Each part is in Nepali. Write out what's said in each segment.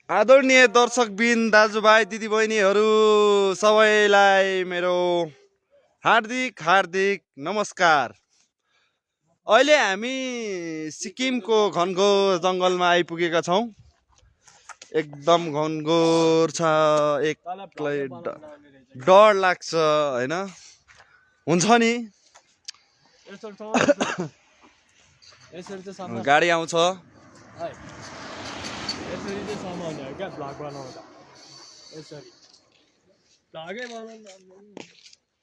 आदरणीय दर्शकबिन दाजुभाइ दिदीबहिनीहरू सबैलाई मेरो हार्दिक हार्दिक नमस्कार। अहिले हामी सिक्किमको घनघोर जङ्गलमा आइपुगेका छौँ। एकदम घनघोर छ, एक्लै डर लाग्छ हैन? हुन्छ नि गाडी आउँछ।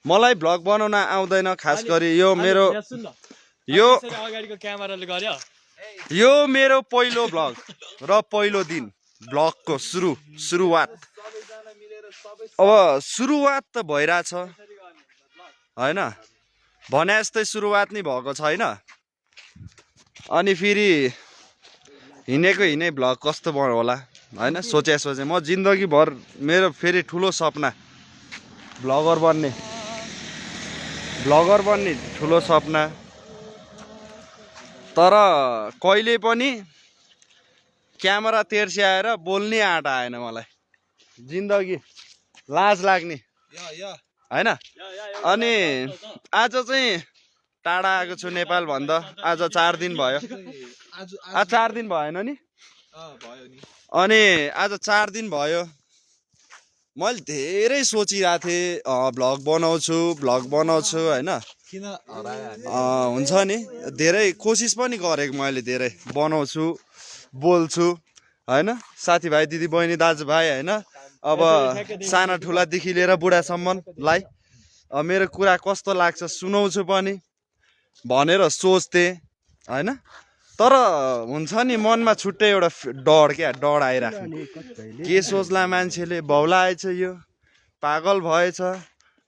मलाई भ्लग बनाउन आउँदैन, खास गरी यो मेरो पहिलो भ्लग र पहिलो दिन भ्लगको सुरुवात। अब सुरुवात त भइरहेछ हैन, भने जस्तै सुरुवात नै भएको छैन। अनि फेरि हिँडे भ्लग कस्तो होला हैन, सोचे म जिन्दगीभर मेरो फेरि ठुलो सपना भ्लगर बन्ने ठुलो सपना। तर कहिले पनि क्यामेरा तेर्स्याएर बोल्ने आँट आएन मलाई। जिन्दगी लाज लाग्ने हैन। अनि आज चाहिँ टाढा आएको छु नेपाल भन्दा। आज 4 दिन भयो। आज 4 दिन भएन नि? अनि आज 4 दिन भयो। मैले धेरै सोचिरहेको थिएँ भ्लग बनाउँछु हैन। हुन्छ नि, धेरै कोसिस पनि गरेको मैले, धेरै बनाउँछु बोल्छु हैन। साथीभाइ दिदीबहिनी दाजुभाइ हैन, अब साना ठुलादेखि लिएर बुढासम्मलाई मेरो कुरा कस्तो लाग्छ सुनाउँछु पनि भनेर सोच्थेँ हैन। तर हुन्छ नि मनमा छुट्टै एउटा डर आइराख्ने। के सोच्ला मान्छेले, भौलाएछ यो, पागल भएछ,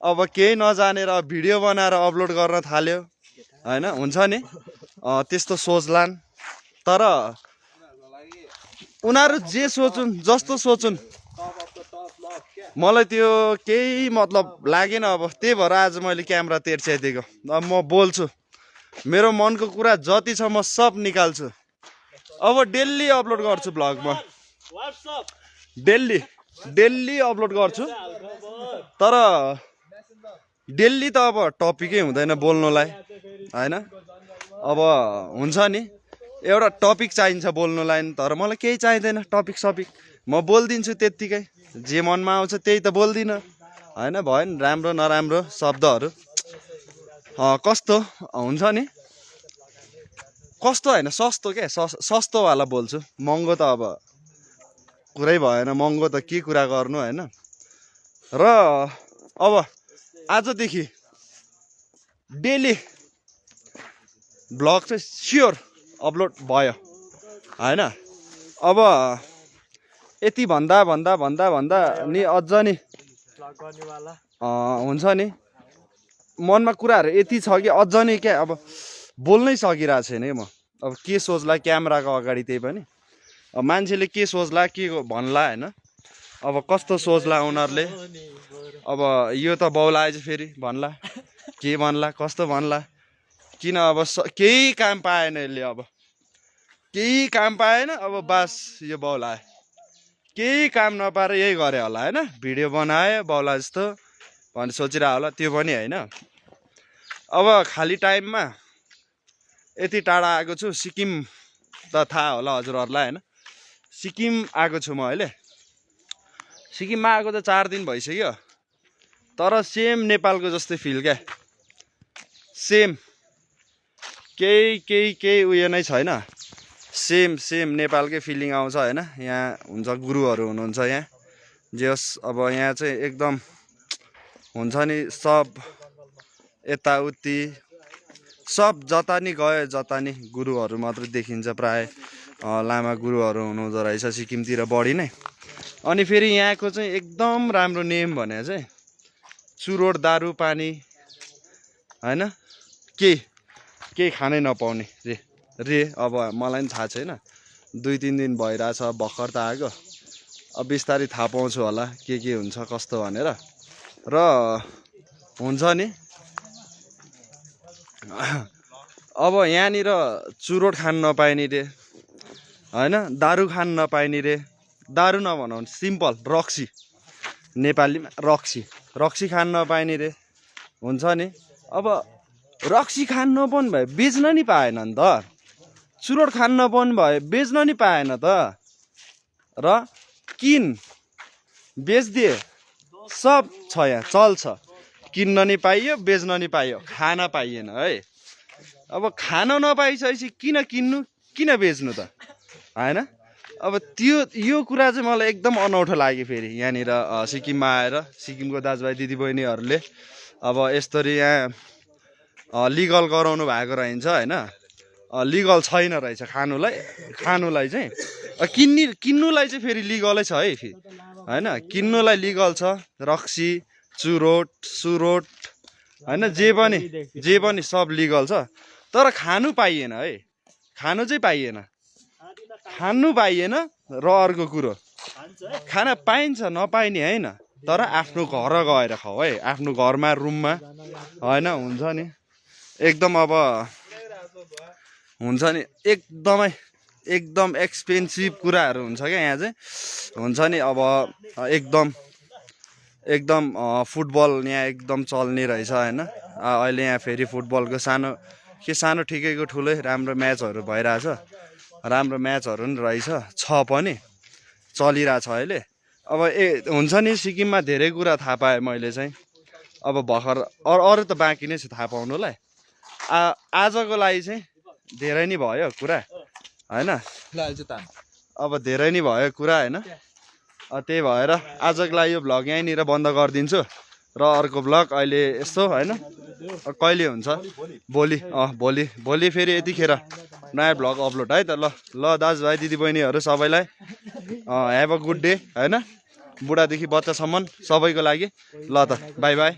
अब केही नजानेर भिडियो बनाएर अपलोड गर्न थाल्यो हैन। हुन्छ नि त्यस्तो सोच्लान्। तर उनीहरू जे सोचुन् जस्तो सोचुन् मलाई त्यो केही मतलब लागेन। अब त्यही भएर आज मैले क्यामेरा तेर्स्याइदिएको। अब म बोल्छु, मेरो मनको कुरा जति छ म सब निकाल्छु। अब डेली अपलोड गर्छु भ्लग, म डेली अपलोड गर्छु। तर डेली त अब टपिकै हुँदैन बोल्नुलाई हैन। अब हुन्छ नि एउटा टपिक चाहिन्छ बोल्नुलाई, तर मलाई केही चाहिँदैन टपिक सपिक। म बोलिदिन्छु त्यत्तिकै, जे मनमा आउँछ त्यही त बोल्दिनँ हैन। भयो नि राम्रो नराम्रो शब्दहरू कस्तो हुन्छ नि, कस्तो होइन सस्तो क्या, सस्तोवाला बोल्छु। महँगो त अब कुरै भएन, महँगो त के कुरा गर्नु हैन। र अब आजदेखि डेली भ्लग चाहिँ स्योर अपलोड भयो हैन। अब यति भन्दा नि अझ नि हुन्छ नि मनमा कुराहरू यति छ कि अझ नि क्या, अब बोल्नै सकिरहेको छैन कि म। अब के सोच्ला क्यामेराको अगाडि, त्यही पनि अब मान्छेले के सोच्ला के भन्ला हैन। अब कस्तो सोच्ला उनीहरूले, अब यो त बौलाएछ फेरि भन्ला, के भन्ला कस्तो भन्ला। किन अब केही काम पाएन यसले, अब केही काम पाएन। अब बास यो बौलाए, केही काम नपाएर यही गरे होला हैन। भिडियो बनायो बौला जस्तो भन्ने सोचिरह होला, त्यो पनि हैन। अब खाली टाइममा यति टाढा आएको छु। सिक्किम त थाहा होला हजुरहरूलाई हैन। सिक्किम आएको छु म अहिले। सिक्किममा आएको त 4 दिन भइसक्यो। तर सेम नेपालको जस्तै फिल क्या, सेम केही उयो नै छैन। सेम नेपालकै फिलिङ आउँछ हैन। यहाँ हुन्छ गुरुहरू हुनुहुन्छ यहाँ, जे होस् अब यहाँ चाहिँ एकदम हुन्छ नि सब यताउति सब जता नि गयो जता नि गुरुहरू मात्र देखिन्छ प्राय। लामा गुरुहरू हुनुहुँदो रहेछ सिक्किमतिर बढी नै। अनि फेरि यहाँको चाहिँ एकदम राम्रो नेम भने चाहिँ चुरोट दारू पानी हैन, केही खानै नपाउने रे। अब मलाई पनि थाहा छैन, 2-3 दिन भइरहेछ, भर्खर त आएको। अब बिस्तारै थाहा पाउँछु होला के हुन्छ कस्तो भनेर। र हुन्छ नि अब यहाँनिर चुरोट खान नपाइने रे हैन, दारू खान नपाइने रे, दारू नभनाउनु सिम्पल रक्सी नेपालीमा रक्सी खान नपाइने रे हुन्छ नि। अब रक्सी खान नपाउनु भए बेच्न नि पाएन नि त, चुरोट खान नपाउनु भए बेच्न नि पाएन त, र किन बेच्दिए सब छ यहाँ चल्छ, किन्न नि पाइयो बेच्न नि पाइयो, खान पाइएन है। अब खान नपाइसकेपछि किन किन्नु किन बेच्नु त होइन। अब यो कुरा चाहिँ मलाई एकदम अनौठो लाग्यो। फेरि यहाँनिर सिक्किममा आएर सिक्किमको दाजुभाइ दिदीबहिनीहरूले अब यसरी यहाँ लिगल गराउनु भएको रहन्छ होइन। लिगल छैन रहेछ खानुलाई चाहिँ, किन्नुलाई चाहिँ फेरि लिगलै छ है होइन। किन्नुलाई लिगल छ, रक्सी चुरोट सुरोट होइन जे पनि सब लिगल छ, तर खानु पाइएन है, खानु चाहिँ पाइएन, खानु पाइएन। र अर्को कुरो खाना पाइन्छ नपाइने होइन, तर आफ्नो घर गएर खाऊ है, आफ्नो घरमा रुममा होइन हुन्छ नि। एकदम अब हुन्छ नि एकदम एक्सपेन्सिभ कुराहरू हुन्छ क्या यहाँ चाहिँ हुन्छ नि। अब एकदम फुटबल यहाँ एकदम चल्ने रहेछ होइन। अहिले यहाँ फेरि फुटबलको सानो ठिकैको ठुलै राम्रो म्याचहरू भइरहेछ, राम्रो म्याचहरू पनि रहेछ, पनि चलिरहेछ अहिले। अब हुन्छ नि सिक्किममा धेरै कुरा थाहा पाएँ मैले चाहिँ। अब भर्खर अरू त बाँकी नै छ थाहा पाउनुलाई। आजको लागि चाहिँ धेरै नै भयो कुरा होइन, अब धेरै नै भयो कुरा होइन। त्यही भएर आजको लागि यो भ्लग यहीँनिर बन्द गरिदिन्छु। र अर्को भ्लग अहिले यस्तो होइन कहिले हुन्छ भोलि फेरि यतिखेर नयाँ भ्लग अपलोड है त। ल दाजुभाइ दिदीबहिनीहरू सबैलाई ह्याभ अ गुड डे होइन, बुढादेखि बच्चासम्म सबैको लागि। ल त बाई बाई।